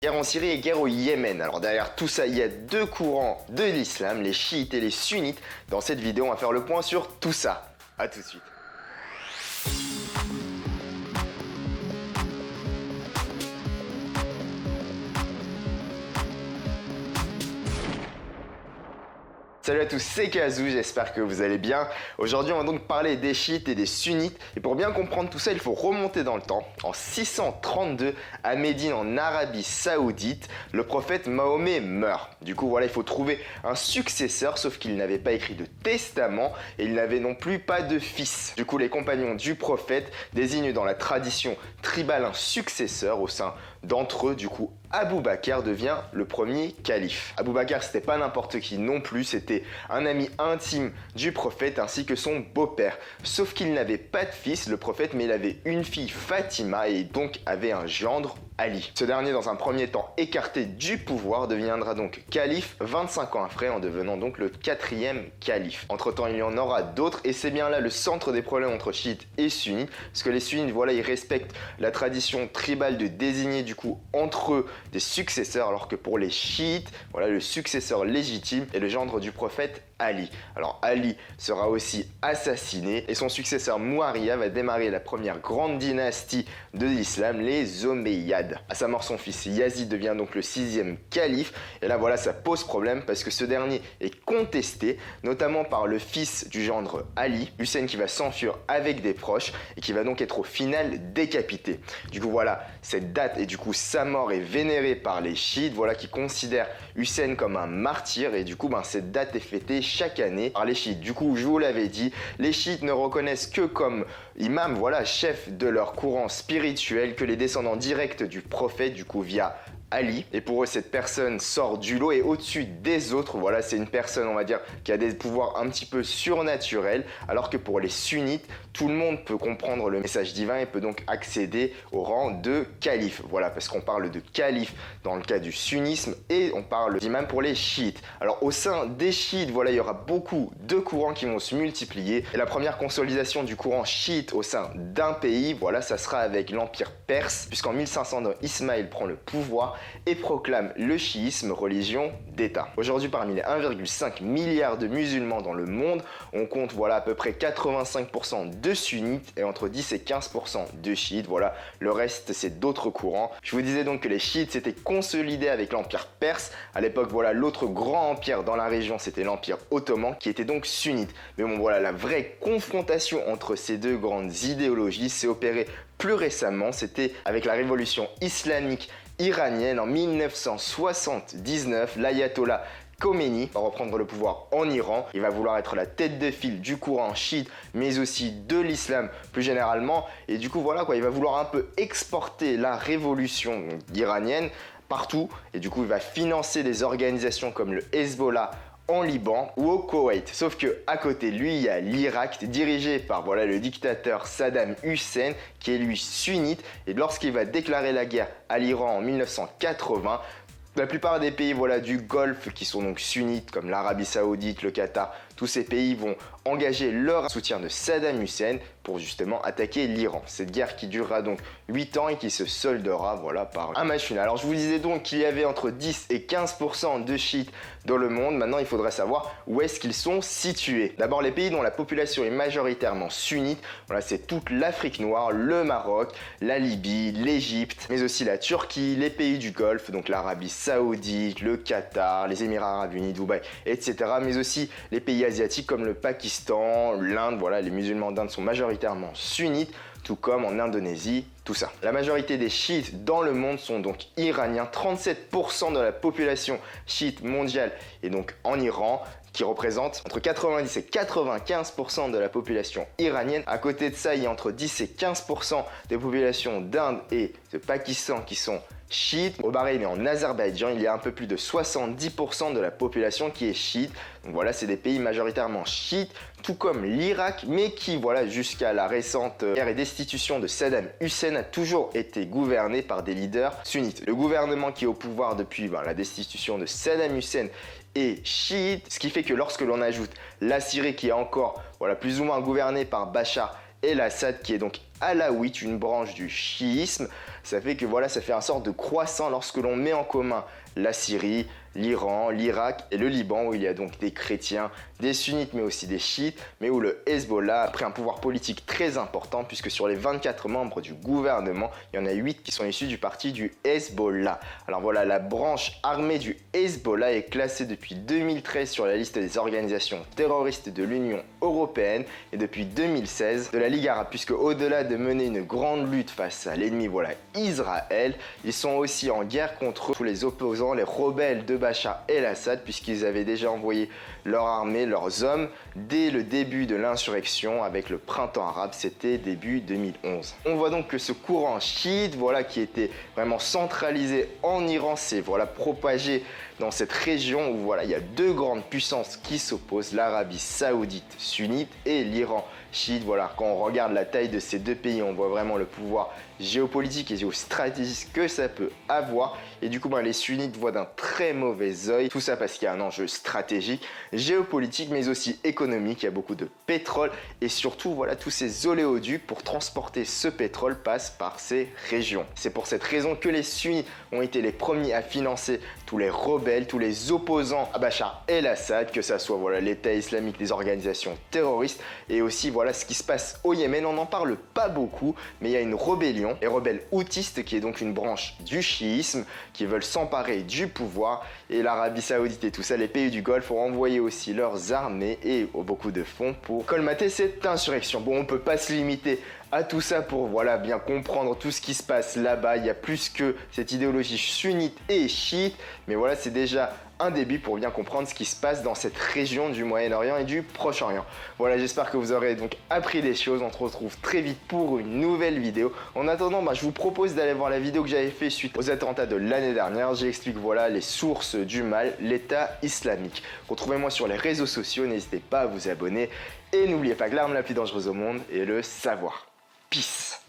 Guerre en Syrie et guerre au Yémen. Alors derrière tout ça, il y a deux courants de l'islam, les chiites et les sunnites. Dans cette vidéo, on va faire le point sur tout ça. A tout de suite. Salut à tous, c'est Kazou, j'espère que vous allez bien. Aujourd'hui, on va donc parler des chiites et des sunnites. Et pour bien comprendre tout ça, il faut remonter dans le temps. En 632, à Médine, en Arabie Saoudite, le prophète Mahomet meurt. Du coup, voilà, il faut trouver un successeur, sauf qu'il n'avait pas écrit de testament et il n'avait non plus pas de fils. Du coup, les compagnons du prophète désignent dans la tradition tribale un successeur au sein d'entre eux. Du coup, Abou Bakr devient le premier calife. Abou Bakr, c'était pas n'importe qui non plus, c'était un ami intime du prophète ainsi que son beau-père. Sauf qu'il n'avait pas de fils, le prophète, mais il avait une fille, Fatima, et donc avait un gendre, Ali. Ce dernier, dans un premier temps écarté du pouvoir, deviendra donc calife 25 ans après, en devenant donc le quatrième calife. Entre temps, il y en aura d'autres, et c'est bien là le centre des problèmes entre chiites et sunnites, parce que les sunnites, voilà, ils respectent la tradition tribale de désigner du coup entre eux des successeurs, alors que pour les chiites, voilà, le successeur légitime est le gendre du prophète Ali. Alors Ali sera aussi assassiné et son successeur Muawiyah va démarrer la première grande dynastie de l'islam, les Omeyyades. À sa mort, son fils Yazid devient donc le 6e calife, et là voilà, ça pose problème parce que ce dernier est contesté, notamment par le fils du gendre Ali, Hussein, qui va s'enfuir avec des proches et qui va donc être au final décapité. Du coup voilà, cette date et du coup sa mort est vénérée par les chiites, voilà, qui considèrent Hussein comme un martyr, et du coup cette date est fêtée chaque année par les chiites. Du coup, je vous l'avais dit, les chiites ne reconnaissent que comme imam, voilà, chef de leur courant spirituel, que les descendants directs du prophète, du coup via Ali. Et pour eux, cette personne sort du lot et au-dessus des autres. Voilà, c'est une personne, on va dire, qui a des pouvoirs un petit peu surnaturels, alors que pour les sunnites, tout le monde peut comprendre le message divin et peut donc accéder au rang de calife. Voilà, parce qu'on parle de calife dans le cas du sunnisme et on parle d'imam pour les chiites. Alors au sein des chiites, voilà, il y aura beaucoup de courants qui vont se multiplier. Et la première consolidation du courant chiite au sein d'un pays, voilà, ça sera avec l'Empire perse, puisqu'en 1500, Ismaël prend le pouvoir et proclame le chiisme religion d'État. Aujourd'hui, parmi les 1,5 milliard de musulmans dans le monde, on compte voilà à peu près 85% de sunnites et entre 10 et 15% de chiites. Voilà, le reste c'est d'autres courants. Je vous disais donc que les chiites s'étaient consolidés avec l'empire perse. À l'époque, voilà, l'autre grand empire dans la région, c'était l'empire ottoman qui était donc sunnite. Mais bon voilà, la vraie confrontation entre ces deux grandes idéologies s'est opérée plus récemment, c'était avec la révolution islamique iranienne en 1979. L'ayatollah Khomeini va reprendre le pouvoir en Iran. Il va vouloir être la tête de file du courant chiite, mais aussi de l'islam plus généralement. Et du coup, voilà quoi, il va vouloir un peu exporter la révolution iranienne partout. Et du coup, il va financer des organisations comme le Hezbollah en Liban ou au Koweït. Sauf que à côté de lui, il y a l'Irak, dirigé par voilà, le dictateur Saddam Hussein, qui est lui sunnite. Et lorsqu'il va déclarer la guerre à l'Iran en 1980, la plupart des pays voilà, du Golfe qui sont donc sunnites, comme l'Arabie Saoudite, le Qatar, tous ces pays vont engager leur soutien de Saddam Hussein pour justement attaquer l'Iran. Cette guerre qui durera donc 8 ans et qui se soldera voilà, par un match final. Alors je vous disais donc qu'il y avait entre 10 et 15% de chiites dans le monde. Maintenant, il faudrait savoir où est-ce qu'ils sont situés. D'abord, les pays dont la population est majoritairement sunnite, voilà, c'est toute l'Afrique noire, le Maroc, la Libye, l'Égypte, mais aussi la Turquie, les pays du Golfe, donc l'Arabie Saoudite, le Qatar, les Émirats Arabes Unis, Dubaï, etc. Mais aussi les pays asiatiques comme le Pakistan, l'Inde, voilà, les musulmans d'Inde sont majoritairement sunnites, tout comme en Indonésie, tout ça. La majorité des chiites dans le monde sont donc iraniens. 37% de la population chiite mondiale est donc en Iran, qui représente entre 90 et 95% de la population iranienne. À côté de ça, il y a entre 10 et 15% des populations d'Inde et de Pakistan qui sont chiites. Au Bahreïn et en Azerbaïdjan, il y a un peu plus de 70% de la population qui est chiite. Donc voilà, c'est des pays majoritairement chiites, tout comme l'Irak, mais qui, voilà, jusqu'à la récente guerre et destitution de Saddam Hussein, a toujours été gouverné par des leaders sunnites. Le gouvernement qui est au pouvoir depuis la destitution de Saddam Hussein est chiite, ce qui fait que lorsque l'on ajoute la Syrie qui est encore plus ou moins gouvernée par Bachar el-Assad, qui est donc alaouite, une branche du chiisme, Ça fait que voilà, ça fait un sort de croissant lorsque l'on met en commun la Syrie, l'Iran, l'Irak et le Liban, où il y a donc des chrétiens, des sunnites mais aussi des chiites, mais où le Hezbollah a pris un pouvoir politique très important, puisque sur les 24 membres du gouvernement, il y en a 8 qui sont issus du parti du Hezbollah. Alors voilà, la branche armée du Hezbollah est classée depuis 2013 sur la liste des organisations terroristes de l'Union européenne et depuis 2016 de la Ligue arabe, puisque au-delà de mener une grande lutte face à l'ennemi, voilà, Israël, ils sont aussi en guerre contre tous les opposants, les rebelles de Bachar el-Assad, puisqu'ils avaient déjà envoyé leur armée, leurs hommes, dès le début de l'insurrection avec le printemps arabe, c'était début 2011. On voit donc que ce courant chiite, voilà, qui était vraiment centralisé en Iran, s'est voilà, propagé dans cette région où voilà, il y a deux grandes puissances qui s'opposent, l'Arabie saoudite sunnite et l'Iran chiite. Voilà, quand on regarde la taille de ces deux pays, on voit vraiment le pouvoir géopolitique et géostratégique que ça peut avoir. Et du coup, les sunnites voient d'un très mauvais œil tout ça parce qu'il y a un enjeu stratégique, géopolitique, mais aussi économique. Il y a beaucoup de pétrole et surtout, voilà, tous ces oléoducs pour transporter ce pétrole passent par ces régions. C'est pour cette raison que les sunnites ont été les premiers à financer tous les rebelles, tous les opposants à Bachar el-Assad, que ça soit voilà, l'État islamique, les organisations terroristes et aussi voilà ce qui se passe au Yémen. On n'en parle pas beaucoup, mais il y a une rébellion, les rebelles houtistes, qui est donc une branche du chiisme, qui veulent s'emparer du pouvoir, et l'Arabie saoudite et tout ça, les pays du Golfe ont envoyé aussi leurs armées et beaucoup de fonds pour colmater cette insurrection. Bon, on peut pas se limiter à tout ça pour voilà, bien comprendre tout ce qui se passe là-bas. Il y a plus que cette idéologie sunnite et chiite, mais voilà, c'est déjà un début pour bien comprendre ce qui se passe dans cette région du Moyen-Orient et du Proche-Orient. Voilà, j'espère que vous aurez donc appris des choses. On se retrouve très vite pour une nouvelle vidéo. En attendant, je vous propose d'aller voir la vidéo que j'avais fait suite aux attentats de l'année dernière. J'explique voilà les sources du mal, l'État islamique. Retrouvez-moi sur les réseaux sociaux, n'hésitez pas à vous abonner et n'oubliez pas que l'arme la plus dangereuse au monde est le savoir. Peace.